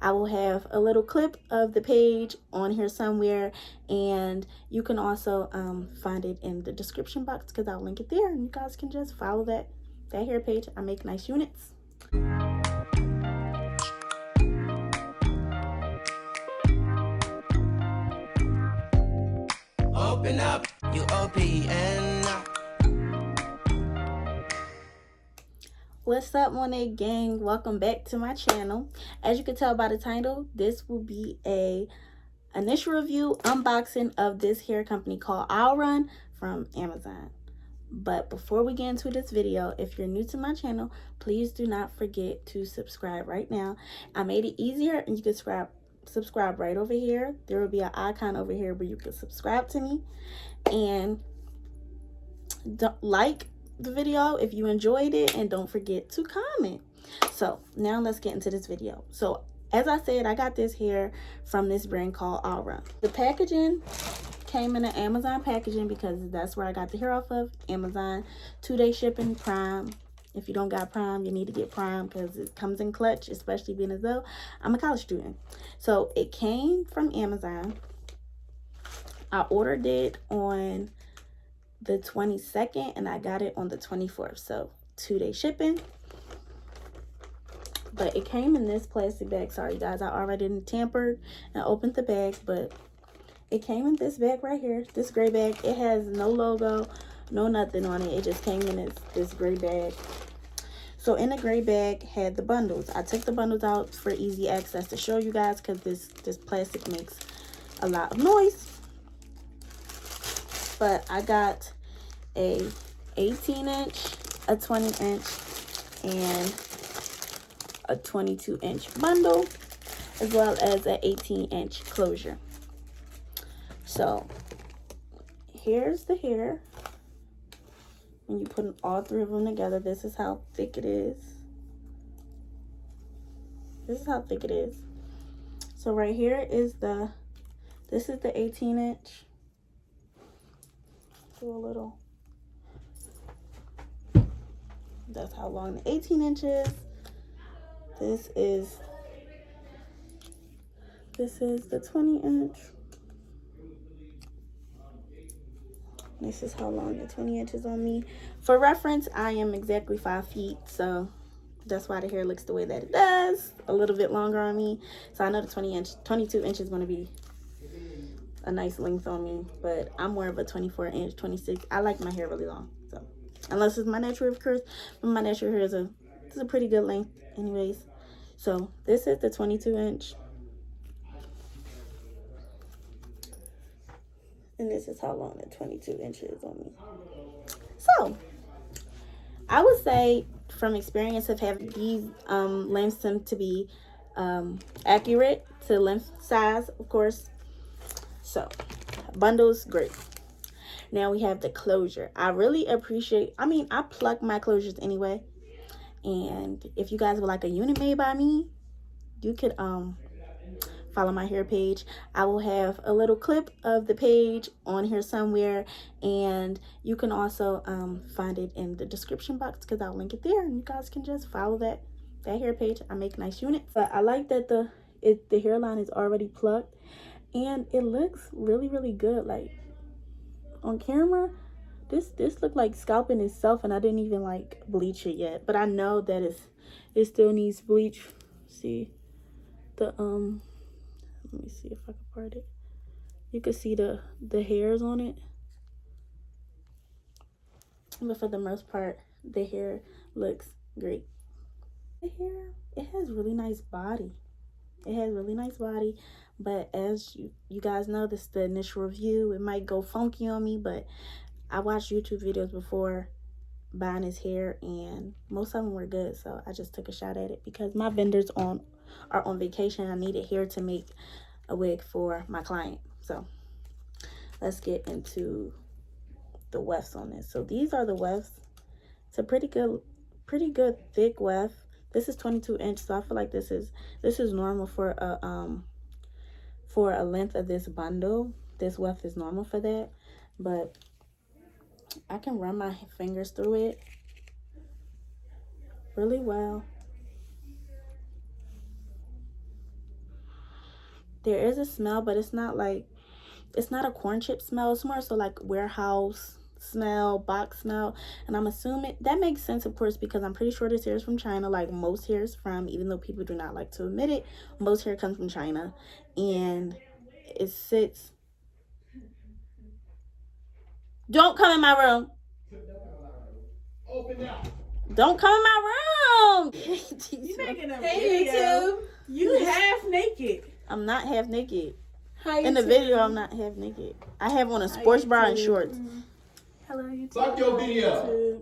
I will have a little clip of the page on here somewhere, and you can also find it in the description box because I'll link it there, and you guys can just follow that hair page. I make nice units. Open up, you open up. What's up, Monet gang? Welcome back to my channel. As you can tell by the title, this will be a initial review unboxing of this hair company called Allrun from Amazon. But before we get into this video, if you're new to my channel, please do not forget to subscribe right now. I made it easier, and you can subscribe right over here. There will be an icon over here where you can subscribe to me, and like the video if you enjoyed it, and don't forget to comment. So now let's get into this video. So as I said, I got this hair from this brand called Allrun. The packaging came in an Amazon packaging because that's where I got the hair off of. Amazon 2-day shipping, Prime. If you don't got Prime, you need to get Prime because it comes in clutch, especially being as though I'm a college student. So it came from Amazon. I ordered it on the 22nd and I got it on the 24th. So 2-day shipping. But it came in this plastic bag. Sorry guys, I already tampered and opened the bag, but it came in this bag right here, this gray bag. It has no logo, no nothing on it. It just came in this gray bag. So in the gray bag had the bundles. I took the bundles out for easy access to show you guys because this plastic makes a lot of noise. But I got a 18-inch, a 20-inch, and a 22-inch bundle, as well as an 18-inch closure. So here's the hair. When you put all 3 of them together, this is how thick it is. This is how thick it is. So right here is this is the 18-inch. Do a little. That's how long the 18 inches. This is the 20-inch. This is how long the 20 inches on me. For reference, I am exactly 5 feet, so that's why the hair looks the way that it does. A little bit longer on me. So I know the 22 inch is going to be a nice length on me, but I'm more of a 24-inch, 26. I like my hair really long, so unless it's my natural hair, of course. But my natural hair is a pretty good length anyways. So this is the 22-inch. And this is how long the 22 inches on me. So I would say from experience of having these lengths tend to be accurate to length size, of course. So bundles, great. Now we have the closure. I really appreciate, I pluck my closures anyway. And if you guys would like a unit made by me, you could follow my hair page. I will have a little clip of the page on here somewhere, and you can also find it in the description box because I'll link it there, and you guys can just follow that hair page. I make nice units. But I like that the hairline is already plucked, and it looks really, really good. Like on camera, this looked like scalping itself, and I didn't even like bleach it yet, but I know that it still needs bleach. See the let me see if I can part it. You can see the hairs on it, but for the most part the hair looks great. The hair, it has really nice body. It has really nice body, but as you guys know, this is the initial review. It might go funky on me, but I watched YouTube videos before buying his hair, and most of them were good, so I just took a shot at it because my vendors are on vacation. I needed hair to make a wig for my client. So let's get into the wefts on this. So these are the wefts. It's a pretty good thick weft. This is 22 inch, so I feel like this is normal for a length of this bundle. This weft is normal for that, but I can run my fingers through it really well. there is a smell, but it's not like, it's not a corn chip smell. It's more so like warehouse smell, box smell. And I'm assuming that makes sense, of course, because I'm pretty sure this hair is from China, like most hair is from, even though people do not like to admit it, most hair comes from China. And it sits. Don't come in my room. Open up. Don't come in my room. You making a video? You half naked. I'm not half naked. Hi, in the video, I'm not half naked. I have on a sports bra and shorts. Hello, YouTube. Fuck your video.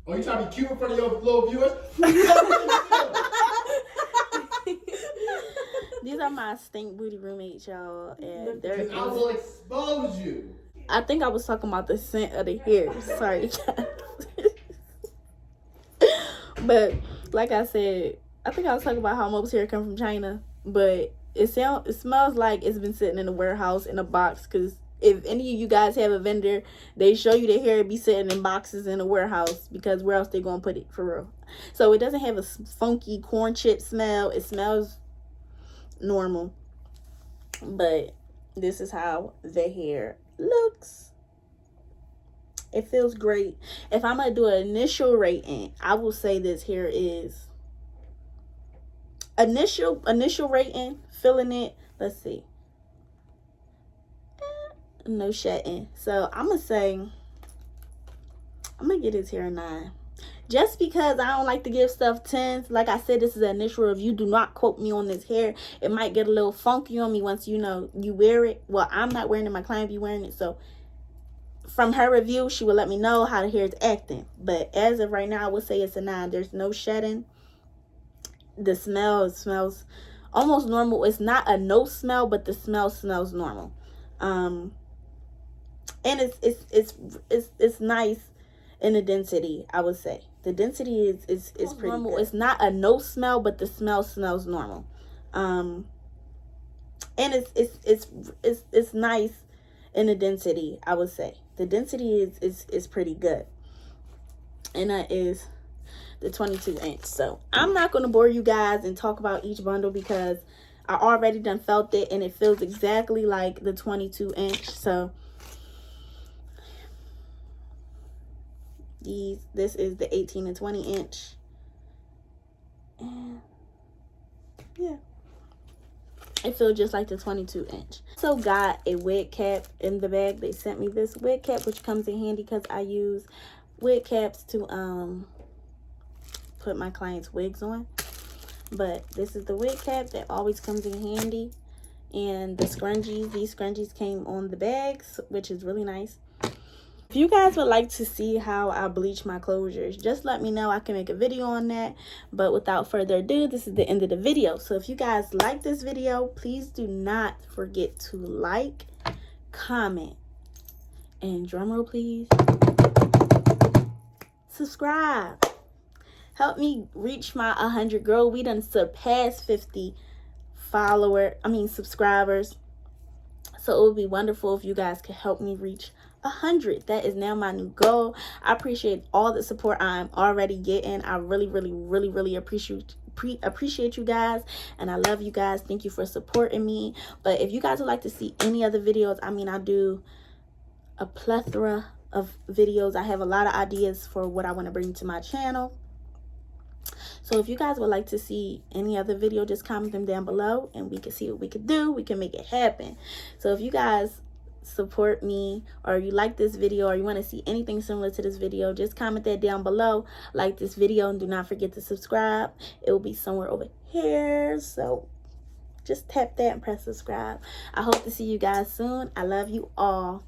Oh, you trying to be cute in front of your little viewers? These are my stink booty roommates, y'all. And they're. I will expose you. I think I was talking about the scent of the hair. Sorry, guys. But like I said, I think I was talking about how most hair come from China. But it smells like it's been sitting in a warehouse in a box. Because if any of you guys have a vendor, they show you the hair be sitting in boxes in a warehouse. Because where else they gonna put it, for real? So it doesn't have a funky corn chip smell. It smells normal. But this is how the hair looks. It feels great. If I'm gonna do an initial rating, I will say this hair is initial rating. Feeling it. Let's see. No shedding. So I'm gonna say, I'm gonna give this hair a 9. Just because I don't like to give stuff 10s. Like I said, this is an initial review. Do not quote me on this hair. It might get a little funky on me once you wear it. Well, I'm not wearing it. My client be wearing it. So from her review, she will let me know how the hair is acting. But as of right now, I would say it's a 9. There's no shedding. The smell smells almost normal. It's not a no smell, but the smell smells normal. And it's nice in the density, I would say. The density is pretty normal. Good. It's not a no smell, but the smell smells normal. And it's nice in the density, I would say. The density is pretty good. And that is the 22 inch. So I'm not going to bore you guys and talk about each bundle because I already done felt it and it feels exactly like the 22 inch. So this is the 18 and 20 inch. And yeah, it feels just like the 22 inch. So got a wig cap in the bag. They sent me this wig cap, which comes in handy because I use wig caps to put my clients' wigs on. But this is the wig cap that always comes in handy. And the scrunchies, these scrunchies came on the bags, which is really nice. If you guys would like to see how I bleach my closures, just let me know. I can make a video on that. But without further ado, this is the end of the video. So if you guys like this video, please do not forget to like, comment, and drumroll please, subscribe. Help me reach my 100 girl. We done surpassed 50 subscribers. So it would be wonderful if you guys could help me reach 100. That is now my new goal. I appreciate all the support I'm already getting. I really appreciate you guys, and I love you guys. Thank you for supporting me. But if you guys would like to see any other videos, I do a plethora of videos. I have a lot of ideas for what I want to bring to my channel. So if you guys would like to see any other video, just comment them down below and we can see what we can do. We can make it happen. So if you guys support me, or you like this video, or you want to see anything similar to this video, just comment that down below. Like this video and do not forget to subscribe. It will be somewhere over here. So just tap that and press subscribe. I hope to see you guys soon. I love you all.